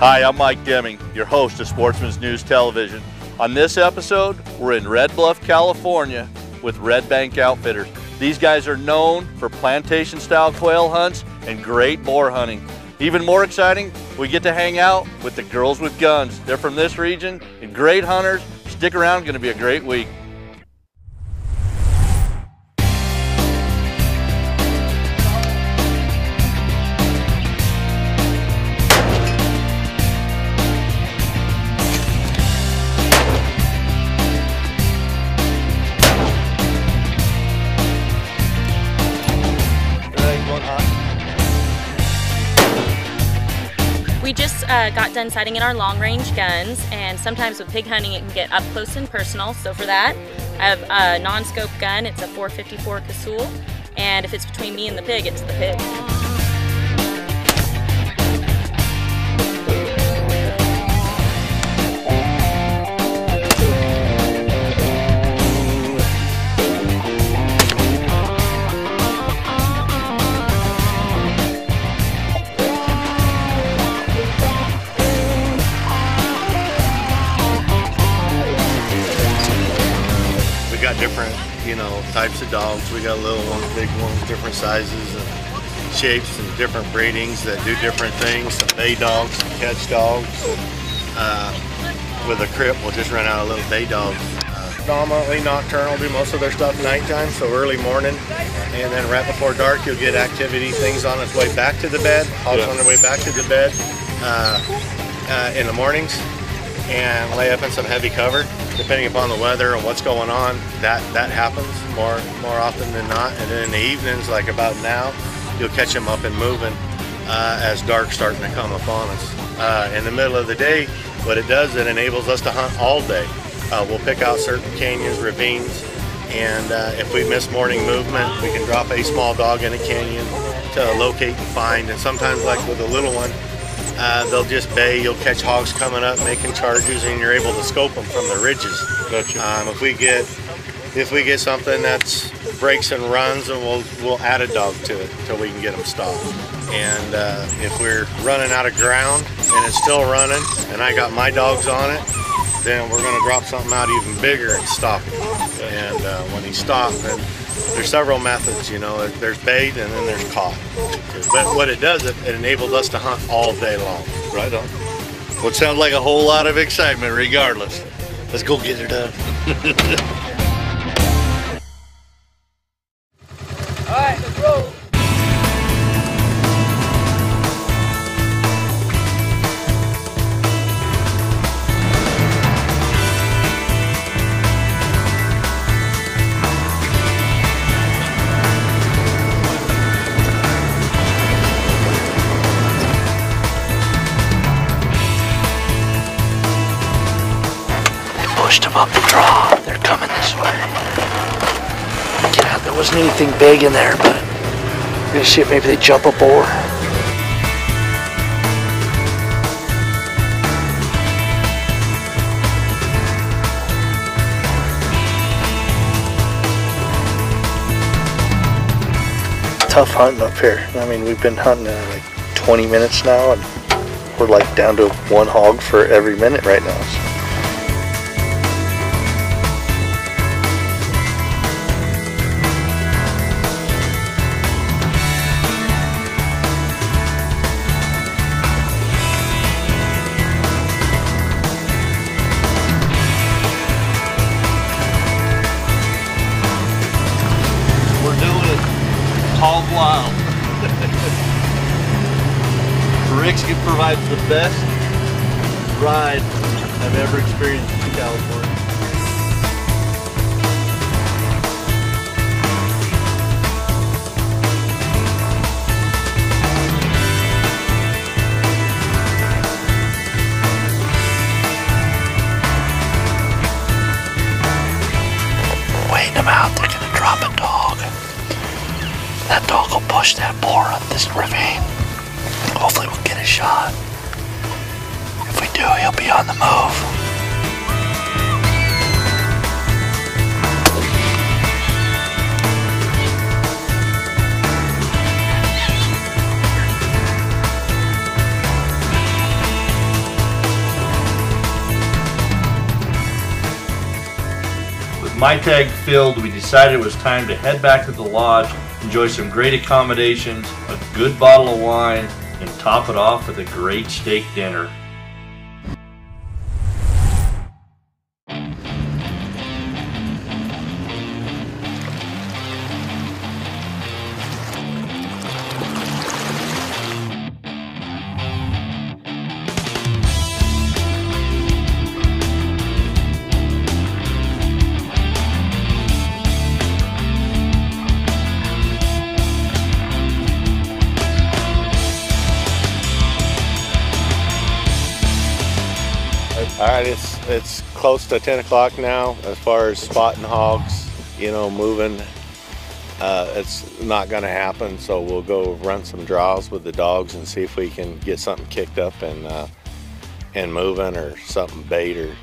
Hi, I'm Mike Deming, your host of Sportsman's News Television. On this episode, we're in Red Bluff, California with Red Bank Outfitters. These guys are known for plantation-style quail hunts and great boar hunting. Even more exciting, we get to hang out with the girls with guns. They're from this region and great hunters. Stick around, going to be a great week. We just got done sighting in our long-range guns, and sometimes with pig hunting it can get up close and personal. So for that, I have a non-scope gun. It's a 454 Casull, and if it's between me and the pig, it's the pig. Different, types of dogs. We got little ones, big ones, different sizes and shapes and different breedings that do different things. Some bay dogs, some catch dogs. With a crip, we'll just run out a little bay dog. Predominantly nocturnal, do most of their stuff nighttime, so early morning. And then right before dark, you'll get activity, things on its way back to the bed, hogs on their way back to the bed in the mornings, and lay up in some heavy cover. Depending upon the weather and what's going on, that happens more often than not. And then in the evenings, like about now, you'll catch them up and moving as dark's starting to come upon us. In the middle of the day, what it does, it enables us to hunt all day. We'll pick out certain canyons, ravines, and if we miss morning movement, we can drop a small dog in a canyon to locate and find. And sometimes, like with a little one, they'll just bay. You'll catch hogs coming up, making charges, and you're able to scope them from the ridges. Gotcha. If we get something that's breaks and runs, and we'll add a dog to it until we can get them stopped. And if we're running out of ground and it's still running, and I got my dogs on it, then we're going to drop something out even bigger and stop him. And when he stops, then there's several methods, there's bait and then there's caught. But what it does, it enables us to hunt all day long. Right on. Well, it sounds like a whole lot of excitement regardless. Let's go get her done. All right, let's roll. Pushed them up the draw. They're coming this way. Get out. There wasn't anything big in there, but we're gonna see if maybe they jump a boar. Tough hunting up here. I mean, we've been hunting like 20 minutes now, and we're like down to one hog for every minute right now. So. Hog wild. Rick's provides the best ride I've ever experienced in California. Waiting them out, they're gonna drop a dog. That dog will push that boar up this ravine. Hopefully we'll get a shot. If we do, he'll be on the move. my tag filled, we decided it was time to head back to the lodge, enjoy some great accommodations, a good bottle of wine, and top it off with a great steak dinner. All right, it's close to 10 o'clock now. As far as spotting hogs, you know, moving, it's not going to happen. So we'll go run some draws with the dogs and see if we can get something kicked up and moving, or something bait or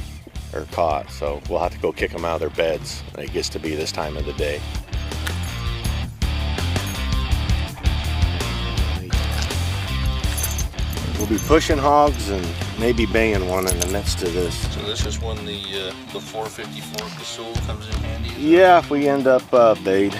caught. So we'll have to go kick them out of their beds. It gets to be this time of the day. We'll be pushing hogs and maybe banging one in the midst of this. So this is when the 454 Casul comes in handy? Yeah, if we end up bait.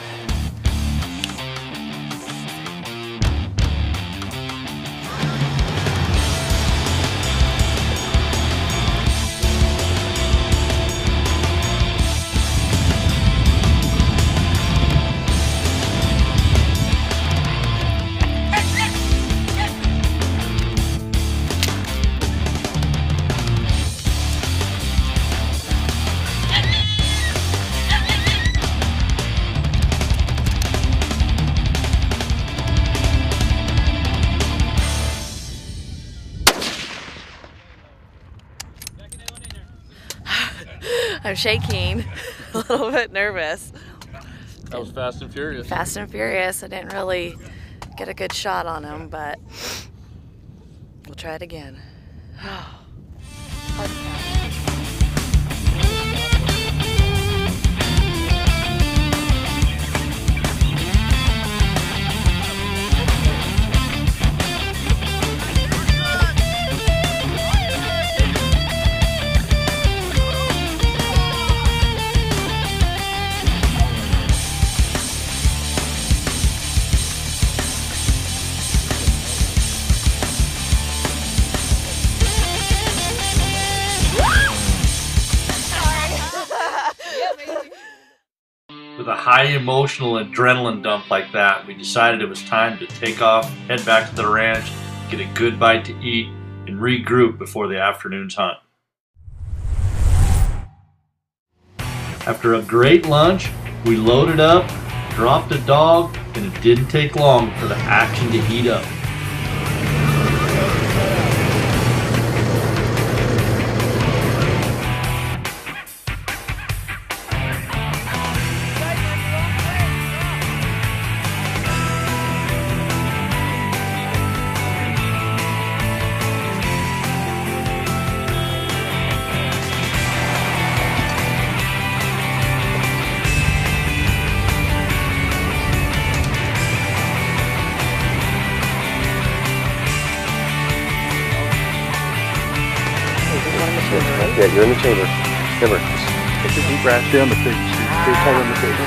I'm shaking, a little bit nervous. That was Fast and Furious. Fast and Furious. I didn't really get a good shot on him, but we'll try it again. With a high emotional adrenaline dump like that, we decided it was time to take off, head back to the ranch, get a good bite to eat, and regroup before the afternoon's hunt. After a great lunch, we loaded up, dropped a dog, and it didn't take long for the action to heat up. Yeah, you're in the chamber. Remember, take a deep breath. Stay on the face. Stay tight on the face.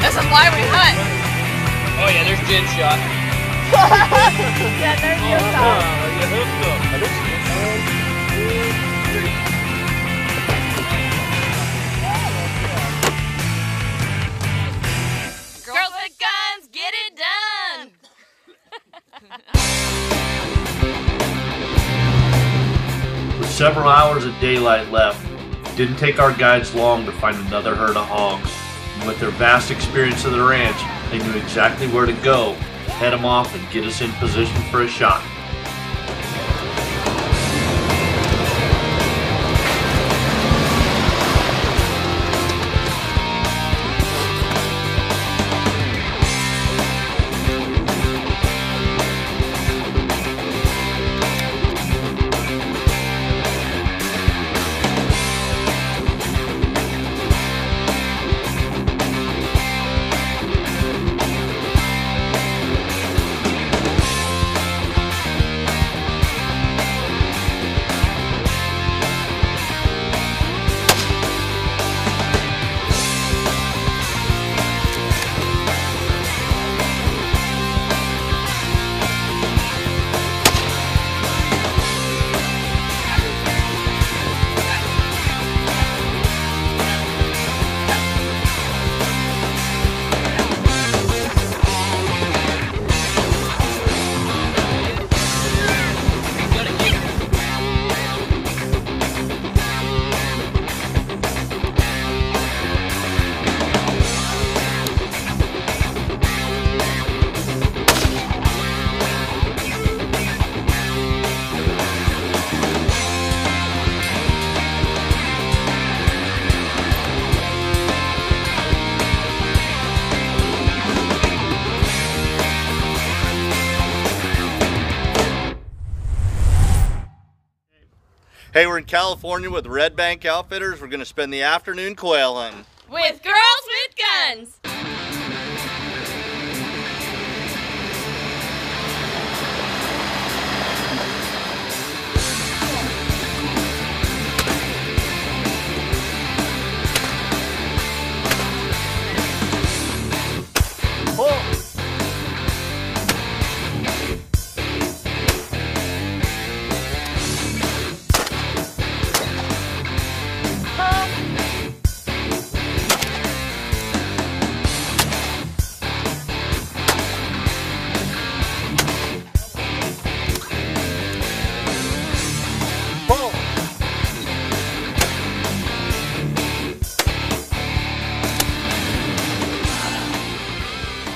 This is why we hunt. Oh yeah, there's Jen shot. Yeah, there's your shot. Girls with guns, get it done. With several hours of daylight left, it didn't take our guides long to find another herd of hogs. And with their vast experience of the ranch, they knew exactly where to go, head them off, and get us in position for a shot. Hey, we're in California with Red Bank Outfitters. We're going to spend the afternoon quail hunting. With girls with guns.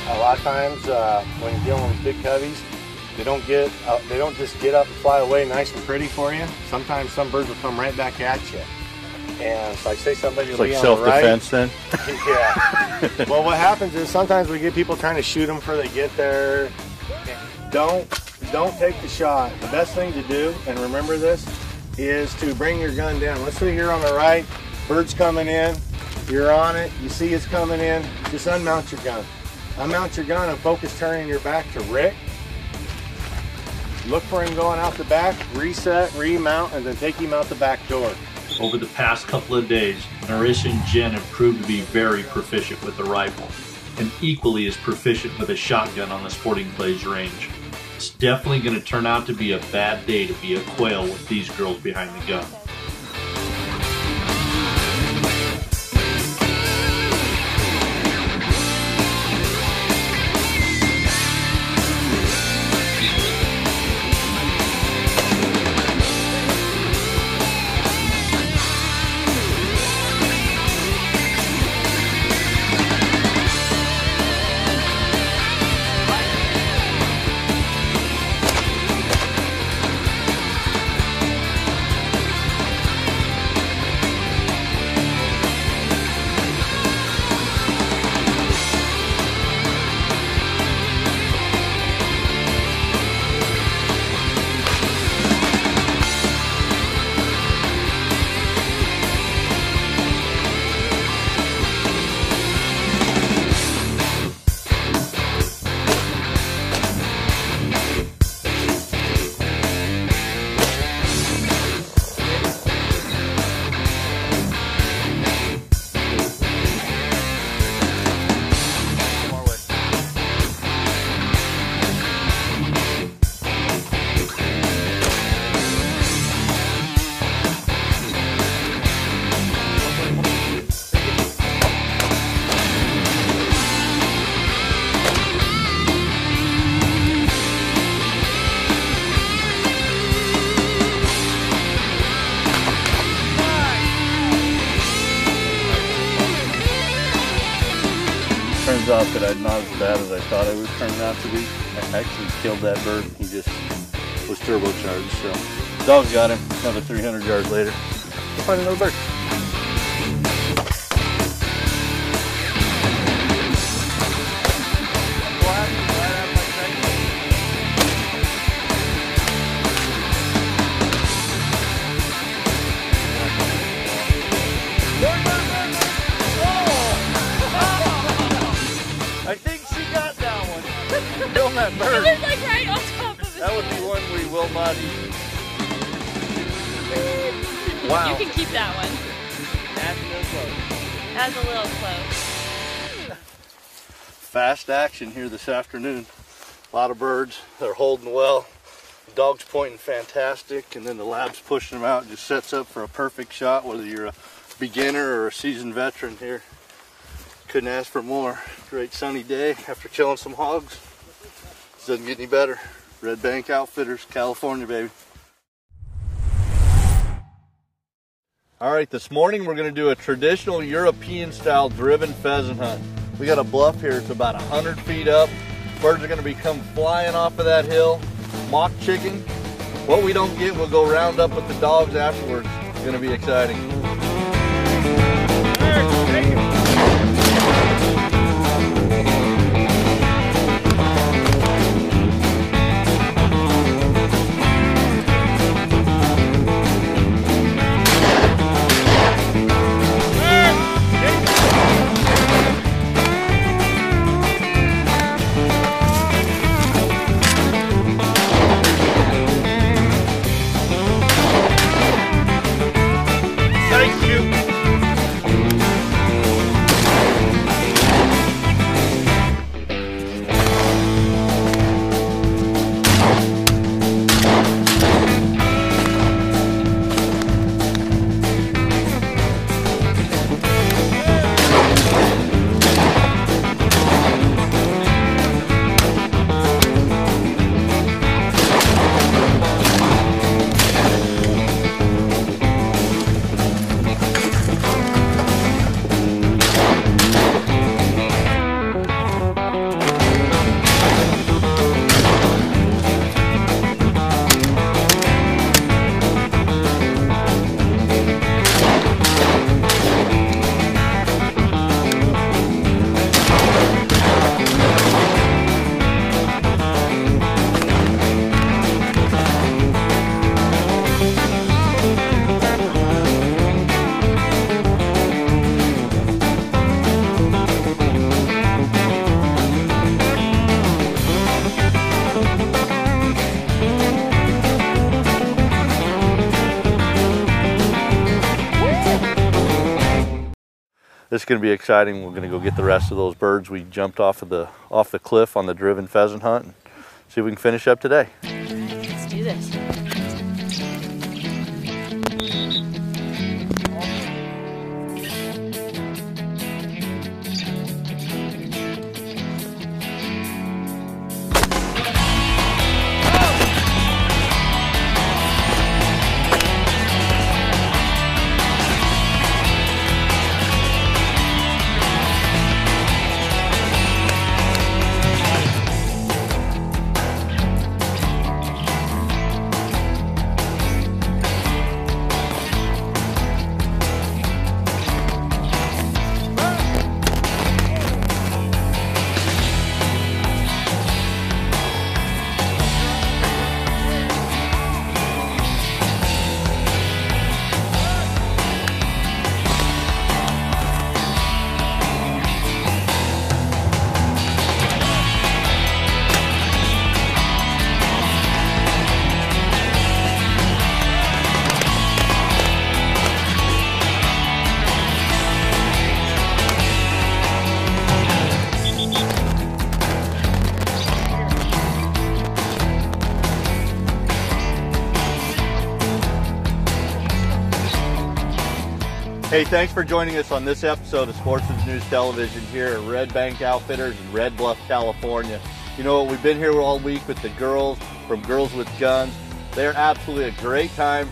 A lot of times when you're dealing with big coveys, they don't just get up and fly away nice and pretty for you. Sometimes some birds will come right back at you. And so I say somebody will be on the right. It's like self-defense then? Yeah. Well, what happens is sometimes we get people trying to shoot them before they get there. Don't take the shot. The best thing to do, and remember this, is to bring your gun down. Let's say you're on the right, bird's coming in, you're on it, you see it's coming in, just unmount your gun. Unmount your gun and focus turning your back to Rick. Look for him going out the back, reset, remount, and then take him out the back door. Over the past couple of days, Narissa and Jen have proved to be very proficient with the rifle, and equally as proficient with a shotgun on the Sporting Clays range. It's definitely going to turn out to be a bad day to be a quail with these girls behind the gun. Turns out that I'm not as bad as I thought I was turning out to be. I actually killed that bird. He just was turbocharged. So dog's got him. Another 300 yards later, we'll find another bird. I think she got that one. Film that bird. It was like right on top of it. That would be one we will not eat. Wow. You can keep that one. That's a little close. Fast action here this afternoon. A lot of birds. They're holding well. The dog's pointing fantastic, and then the lab's pushing them out. It just sets up for a perfect shot, whether you're a beginner or a seasoned veteran here. Couldn't ask for more. Great sunny day after killing some hogs. Doesn't get any better. Red Bank Outfitters, California, baby. All right, this morning we're going to do a traditional European style driven pheasant hunt. We got a bluff here. It's about 100 feet up. Birds are going to be come flying off of that hill. Mock chicken. What we don't get, we'll go round up with the dogs afterwards. It's going to be exciting. This is going to be exciting. We're going to go get the rest of those birds we jumped off the cliff on the driven pheasant hunt and see if we can finish up today. Let's do this. Hey, thanks for joining us on this episode of Sportsman's News Television here at Red Bank Outfitters in Red Bluff, California. You know what, we've been here all week with the girls from Girls with Guns. They're absolutely a great time,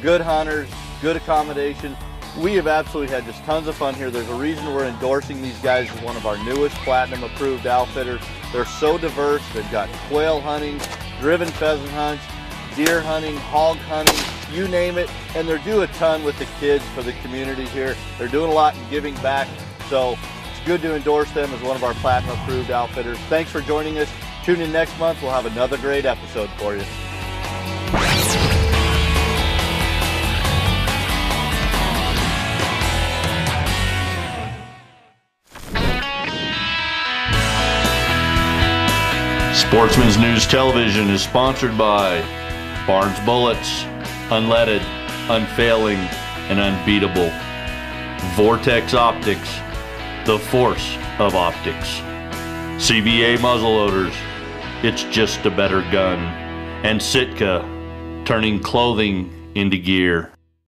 good hunters, good accommodation. We have absolutely had just tons of fun here. There's a reason we're endorsing these guys as one of our newest platinum approved outfitters. They're so diverse. They've got quail hunting, driven pheasant hunts, deer hunting, hog hunting, you name it. And they're doing a ton with the kids for the community here. They're doing a lot in giving back. So it's good to endorse them as one of our platinum approved outfitters. Thanks for joining us. Tune in next month. We'll have another great episode for you. Sportsman's News Television is sponsored by Barnes Bullets, unleaded, unfailing, and unbeatable. Vortex Optics, the force of optics. CVA muzzleloaders, it's just a better gun. And Sitka, turning clothing into gear.